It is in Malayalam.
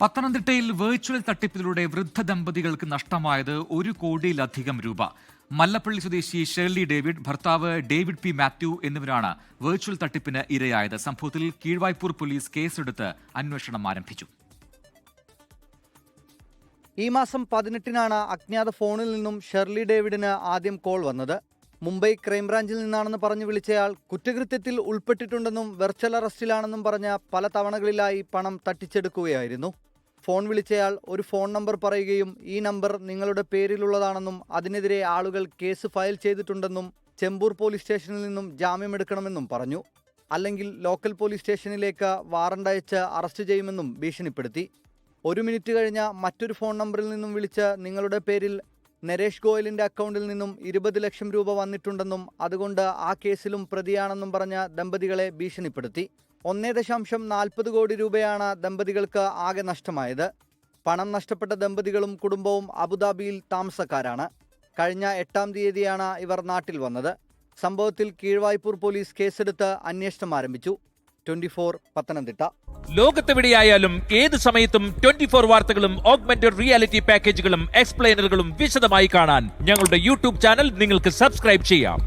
പത്തനംതിട്ടയിൽ വെർച്വൽ തട്ടിപ്പിലൂടെ വൃദ്ധ ദമ്പതികൾക്ക് നഷ്ടമായത് 1 കോടിയിലധികം രൂപ. മല്ലപ്പള്ളി സ്വദേശി ഷേർലി ഡേവിഡ്, ഭർത്താവ് ഡേവിഡ് പി മാത്യു എന്നിവരാണ് വെർച്വൽ തട്ടിപ്പിന് ഇരയായത്. സംഭവത്തിൽ കീഴ്വായ്പൂർ പോലീസ് കേസെടുത്ത് അന്വേഷണം ആരംഭിച്ചു. ഈ മാസം 18-നാണ് അജ്ഞാത ഫോണിൽ നിന്നും ഷെർലി ഡേവിഡിന് ആദ്യം കോൾ വന്നത്. മുംബൈ ക്രൈംബ്രാഞ്ചിൽ നിന്നാണെന്ന് പറഞ്ഞു വിളിച്ചയാൾ കുറ്റകൃത്യത്തിൽ ഉൾപ്പെട്ടിട്ടുണ്ടെന്നും വെർച്വൽ അറസ്റ്റിലാണെന്നും പറഞ്ഞ പല തവണകളിലായി പണം തട്ടിച്ചെടുക്കുകയായിരുന്നു. ഫോൺ വിളിച്ചയാൾ ഒരു ഫോൺ നമ്പർ പറയുകയും ഈ നമ്പർ നിങ്ങളുടെ പേരിലുള്ളതാണെന്നും അതിനെതിരെ ആളുകൾ കേസ് ഫയൽ ചെയ്തിട്ടുണ്ടെന്നും ചെമ്പൂർ പോലീസ് സ്റ്റേഷനിൽ നിന്നും ജാമ്യമെടുക്കണമെന്നും പറഞ്ഞു. അല്ലെങ്കിൽ ലോക്കൽ പോലീസ് സ്റ്റേഷനിലേക്ക് വാറണ്ട് അയച്ച് അറസ്റ്റ് ചെയ്യുമെന്നും ഭീഷണിപ്പെടുത്തി. 1 മിനിറ്റ് കഴിഞ്ഞ മറ്റൊരു ഫോൺ നമ്പറിൽ നിന്നും വിളിച്ച് നിങ്ങളുടെ പേരിൽ നരേഷ് ഗോയലിന്റെ അക്കൗണ്ടിൽ നിന്നും 20 ലക്ഷം രൂപ വന്നിട്ടുണ്ടെന്നും അതുകൊണ്ട് ആ കേസിലും പ്രതിയാണെന്നും പറഞ്ഞ ദമ്പതികളെ ഭീഷണിപ്പെടുത്തി. 1.40 കോടി രൂപയാണ് ദമ്പതികൾക്ക് ആകെ നഷ്ടമായത്. പണം നഷ്ടപ്പെട്ട ദമ്പതികളും കുടുംബവും അബുദാബിയിൽ താമസക്കാരാണ്. കഴിഞ്ഞ 8-ാം തീയതിയാണ് ഇവർ നാട്ടിൽ വന്നത്. സംഭവത്തിൽ കീഴ്വായ്പൂർ പോലീസ് കേസെടുത്ത് അന്വേഷണം ആരംഭിച്ചു. 24 പത്തനംതിട്ട. ലോകത്തെവിടെയായാലും ഏത് സമയത്തും 24 വാർത്തകളും ഓഗ്മെന്റഡ് റിയാലിറ്റി പാക്കേജുകളും എക്സ്പ്ലെയിനറുകളും വിശദമായി കാണാൻ ഞങ്ങളുടെ യൂട്യൂബ് ചാനൽ നിങ്ങൾക്ക് സബ്സ്ക്രൈബ് ചെയ്യാം.